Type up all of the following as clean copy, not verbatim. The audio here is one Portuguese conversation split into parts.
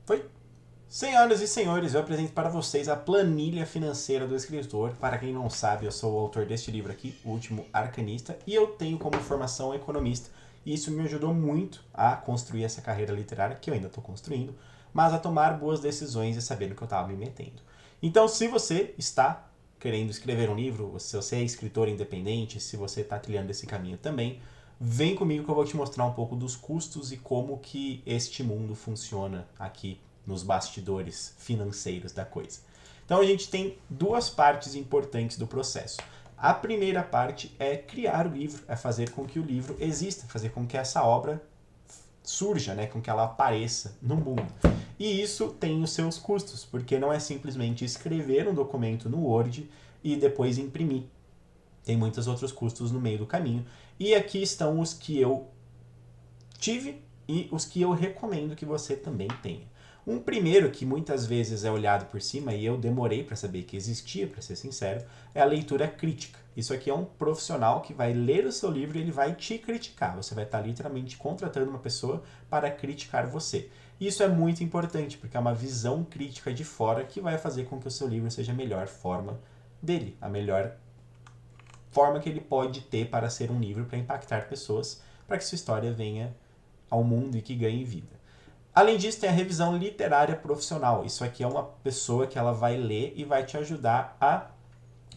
Foi? Senhoras e senhores, eu apresento para vocês a planilha financeira do escritor. Para quem não sabe, eu sou o autor deste livro aqui, O Último Arcanista, e eu tenho como formação economista. E isso me ajudou muito a construir essa carreira literária, que eu ainda estou construindo, mas a tomar boas decisões e saber no que eu estava me metendo. Então, se você está querendo escrever um livro, se você é escritor independente, se você está trilhando esse caminho também, vem comigo que eu vou te mostrar um pouco dos custos e como que este mundo funciona aqui nos bastidores financeiros da coisa. Então a gente tem duas partes importantes do processo. A primeira parte é criar o livro, é fazer com que o livro exista, fazer com que essa obra surja, né, com que ela apareça no mundo. E isso tem os seus custos, porque não é simplesmente escrever um documento no Word e depois imprimir. Tem muitos outros custos no meio do caminho. E aqui estão os que eu tive e os que eu recomendo que você também tenha. Um primeiro que muitas vezes é olhado por cima e eu demorei para saber que existia, para ser sincero, é a leitura crítica. Isso aqui é um profissional que vai ler o seu livro e ele vai te criticar. Você vai estar literalmente contratando uma pessoa para criticar você. Isso é muito importante porque é uma visão crítica de fora que vai fazer com que o seu livro seja a melhor forma dele, a melhor forma que ele pode ter para ser um livro para impactar pessoas, para que sua história venha ao mundo e que ganhe vida. Além disso, tem a revisão literária profissional. Isso aqui é uma pessoa que ela vai ler e vai te ajudar a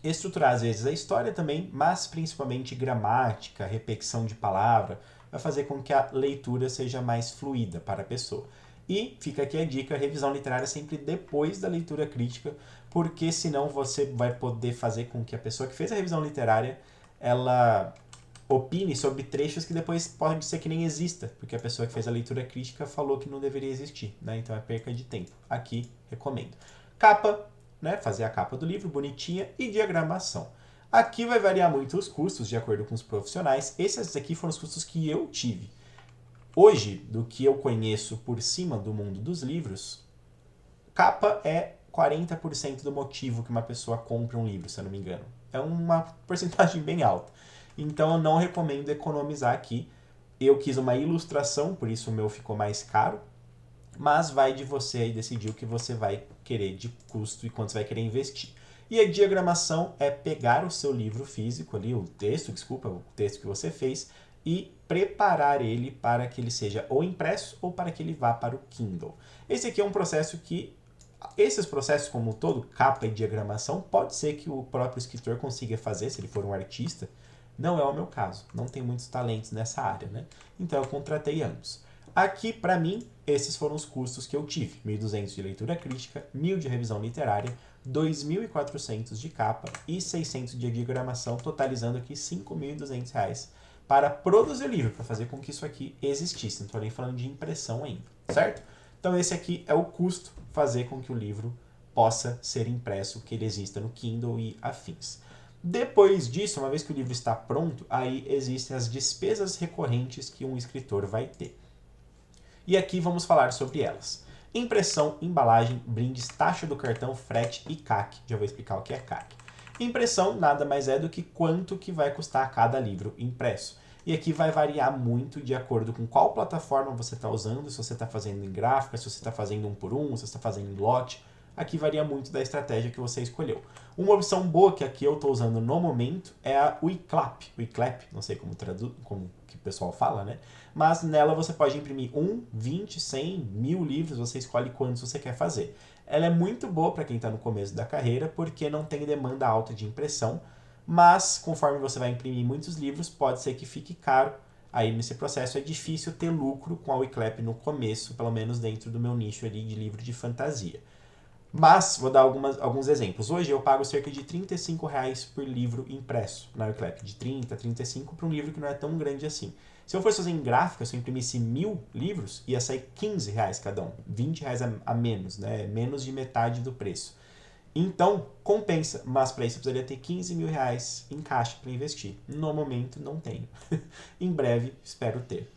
estruturar, às vezes, a história também, mas principalmente gramática, repetição de palavra, vai fazer com que a leitura seja mais fluida para a pessoa. E fica aqui a dica, a revisão literária sempre depois da leitura crítica, porque senão você vai poder fazer com que a pessoa que fez a revisão literária, ela opine sobre trechos que depois pode ser que nem exista, porque a pessoa que fez a leitura crítica falou que não deveria existir, né? Então é perca de tempo. Aqui, recomendo. Capa, né? Fazer a capa do livro bonitinha e diagramação. Aqui vai variar muito os custos de acordo com os profissionais. Esses aqui foram os custos que eu tive. Hoje, do que eu conheço por cima do mundo dos livros, capa é 40% do motivo que uma pessoa compra um livro, se eu não me engano. É uma porcentagem bem alta. Então eu não recomendo economizar aqui. Eu quis uma ilustração, por isso o meu ficou mais caro. Mas vai de você aí decidir o que você vai querer de custo e quanto você vai querer investir. E a diagramação é pegar o seu livro físico ali, o texto que você fez, e preparar ele para que ele seja ou impresso ou para que ele vá para o Kindle. Esse aqui é um processo que esses processos como um todo, capa e diagramação, pode ser que o próprio escritor consiga fazer, se ele for um artista. Não é o meu caso, não tenho muitos talentos nessa área, né? Então eu contratei ambos. Aqui, para mim, esses foram os custos que eu tive. 1.200 de leitura crítica, 1.000 de revisão literária, 2.400 de capa e 600 de diagramação, totalizando aqui 5.200 reais para produzir o livro, para fazer com que isso aqui existisse. Não estou nem falando de impressão ainda, certo? Então esse aqui é o custo, fazer com que o livro possa ser impresso, que ele exista no Kindle e afins. Depois disso, uma vez que o livro está pronto, aí existem as despesas recorrentes que um escritor vai ter. E aqui vamos falar sobre elas. Impressão, embalagem, brindes, taxa do cartão, frete e CAC. Já vou explicar o que é CAC. Impressão nada mais é do que quanto que vai custar cada livro impresso. E aqui vai variar muito de acordo com qual plataforma você está usando, se você está fazendo em gráfica, se você está fazendo um por um, se você está fazendo em lote. Aqui varia muito da estratégia que você escolheu. Uma opção boa que aqui eu estou usando no momento é a Wiclap. Wiclap, não sei como que o pessoal fala, né? Mas nela você pode imprimir 1, 20, 100, 1.000 livros, você escolhe quantos você quer fazer. Ela é muito boa para quem está no começo da carreira, porque não tem demanda alta de impressão, mas conforme você vai imprimir muitos livros, pode ser que fique caro. Aí nesse processo é difícil ter lucro com a Wiclap no começo, pelo menos dentro do meu nicho ali de livro de fantasia. Mas, vou dar alguns exemplos. Hoje eu pago cerca de R$ 35 por livro impresso na Wiclap, de 30 a 35 para um livro que não é tão grande assim. Se eu fosse fazer em gráfica, se eu imprimisse 1.000 livros, ia sair R$ 15 cada um, R$ 20 a menos, né? Menos de metade do preço. Então, compensa, mas para isso eu precisaria ter R$ 15.000 em caixa para investir. No momento, não tenho. Em breve, espero ter.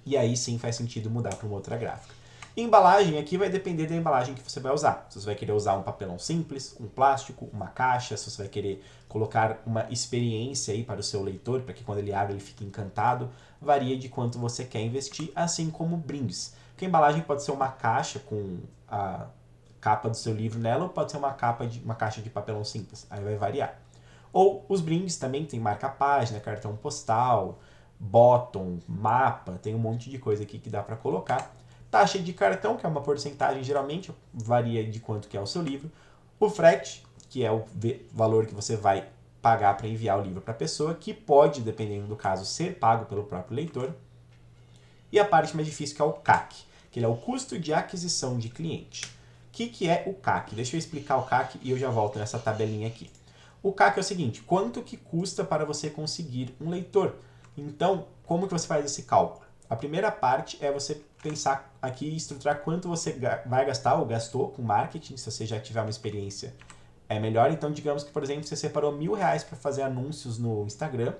E aí sim faz sentido mudar para uma outra gráfica. Embalagem aqui vai depender da embalagem que você vai usar. Se você vai querer usar um papelão simples, um plástico, uma caixa, se você vai querer colocar uma experiência aí para o seu leitor, para que quando ele abre ele fique encantado, varia de quanto você quer investir, assim como brindes. Porque a embalagem pode ser uma caixa com a capa do seu livro nela, ou pode ser uma caixa de papelão simples, aí vai variar. Ou os brindes também, tem marca-página, cartão postal, bottom, mapa, tem um monte de coisa aqui que dá para colocar. Taxa de cartão, que é uma porcentagem, geralmente varia de quanto que é o seu livro. O frete, que é o valor que você vai pagar para enviar o livro para a pessoa, que pode, dependendo do caso, ser pago pelo próprio leitor. E a parte mais difícil, que é o CAC, que é o custo de aquisição de cliente. O que é o CAC? Deixa eu explicar o CAC e eu já volto nessa tabelinha aqui. O CAC é o seguinte, quanto que custa para você conseguir um leitor? Então, como que você faz esse cálculo? A primeira parte é você pensar aqui e estruturar quanto você vai gastar ou gastou com marketing, se você já tiver uma experiência é melhor. Então, digamos que, por exemplo, você separou R$1.000 para fazer anúncios no Instagram,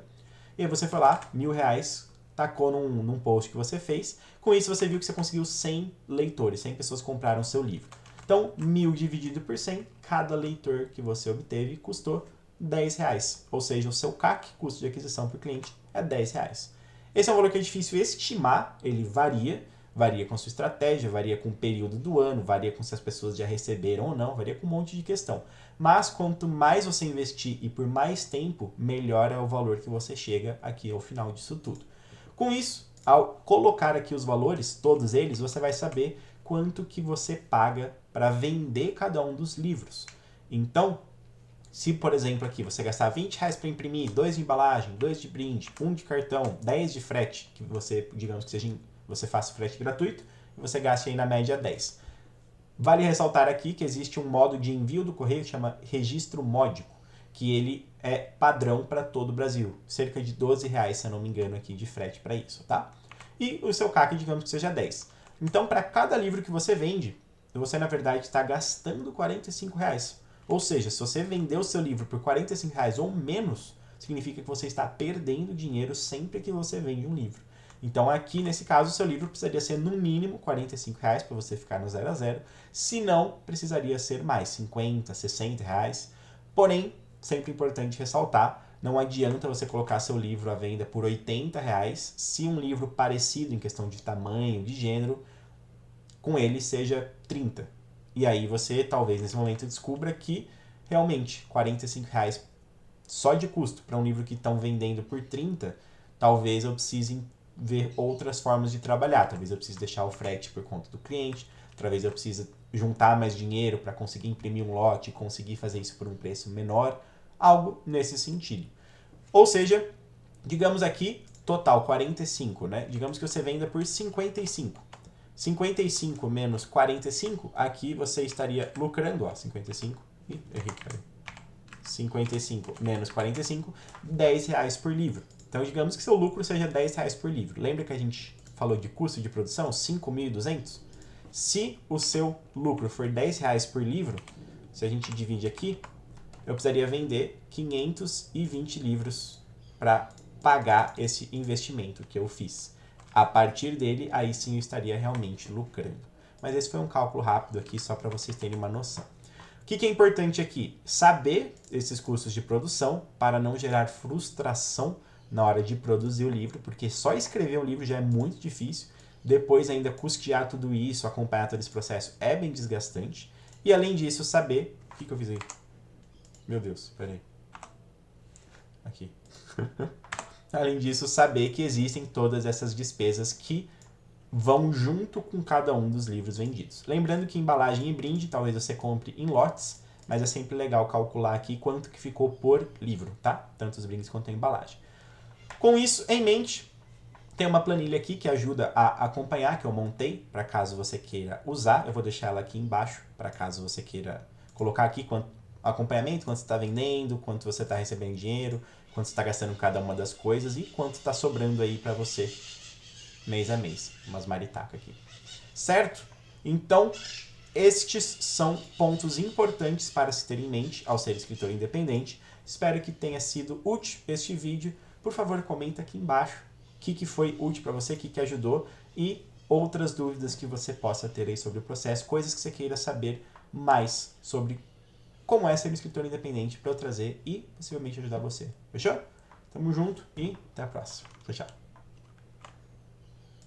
e aí você foi lá, R$1.000, tacou num post que você fez. Com isso, você viu que você conseguiu 100 leitores, 100 pessoas compraram o seu livro. Então, 1.000 dividido por 100, cada leitor que você obteve custou R$10. Ou seja, o seu CAC, custo de aquisição por cliente, é R$10. Esse é um valor que é difícil estimar, ele varia com sua estratégia, varia com o período do ano, varia com se as pessoas já receberam ou não, varia com um monte de questão. Mas quanto mais você investir e por mais tempo, melhor é o valor que você chega aqui ao final disso tudo. Com isso, ao colocar aqui os valores, todos eles, você vai saber quanto que você paga para vender cada um dos livros. Então, se, por exemplo, aqui você gastar R$20 para imprimir, 2 de embalagem, 2 de brinde, 1 de cartão, 10 de frete, que você, digamos que seja, você faça frete gratuito, e você gaste aí na média 10. Vale ressaltar aqui que existe um modo de envio do correio que chama registro módico, que ele é padrão para todo o Brasil. Cerca de R$12, se eu não me engano, aqui de frete para isso, tá? E o seu CAC, digamos que seja 10. Então, para cada livro que você vende, você, na verdade, está gastando R$45. Ou seja, se você vender o seu livro por R$45 ou menos, significa que você está perdendo dinheiro sempre que você vende um livro. Então, aqui, nesse caso, o seu livro precisaria ser, no mínimo, R$45 para você ficar no 0 a 0. Se não, precisaria ser mais, R$50, R$60. Porém, sempre importante ressaltar, não adianta você colocar seu livro à venda por R$80 se um livro parecido em questão de tamanho, de gênero, com ele seja 30. E aí você, talvez, nesse momento, descubra que, realmente, R$45 só de custo para um livro que estão vendendo por 30, talvez eu precise ver outras formas de trabalhar. Talvez eu precise deixar o frete por conta do cliente, talvez eu precise juntar mais dinheiro para conseguir imprimir um lote e conseguir fazer isso por um preço menor, algo nesse sentido. Ou seja, digamos aqui, total 45, né? Digamos que você venda por 55. 55 menos 45, aqui você estaria lucrando, ó, 55, errei, peraí. 55 menos 45, R$10 por livro. Então, digamos que seu lucro seja R$10 por livro. Lembra que a gente falou de custo de produção? 5.200? Se o seu lucro for R$10 por livro, se a gente divide aqui, eu precisaria vender 520 livros para pagar esse investimento que eu fiz. A partir dele, aí sim eu estaria realmente lucrando. Mas esse foi um cálculo rápido aqui, só para vocês terem uma noção. O que é importante aqui? Saber esses custos de produção para não gerar frustração na hora de produzir o livro, porque só escrever um livro já é muito difícil. Depois ainda custear tudo isso, acompanhar todo esse processo é bem desgastante. E além disso, saber... O que eu fiz aí? Meu Deus, peraí. Aqui. Além disso, saber que existem todas essas despesas que vão junto com cada um dos livros vendidos. Lembrando que embalagem e brinde, talvez você compre em lotes, mas é sempre legal calcular aqui quanto que ficou por livro, tá? Tanto os brindes quanto a embalagem. Com isso em mente, tem uma planilha aqui que ajuda a acompanhar, que eu montei, para caso você queira usar. Eu vou deixar ela aqui embaixo, para caso você queira colocar aqui quanto acompanhamento, quanto você está vendendo, quanto você está recebendo dinheiro, quanto você está gastando cada uma das coisas e quanto está sobrando aí para você mês a mês. Umas maritacas aqui. Certo? Então, estes são pontos importantes para se ter em mente ao ser escritor independente. Espero que tenha sido útil este vídeo. Por favor, comenta aqui embaixo o que foi útil para você, o que ajudou e outras dúvidas que você possa ter aí sobre o processo, coisas que você queira saber mais sobre como é ser um escritor independente para eu trazer e possivelmente ajudar você. Fechou? Tamo junto e até a próxima. Tchau, tchau.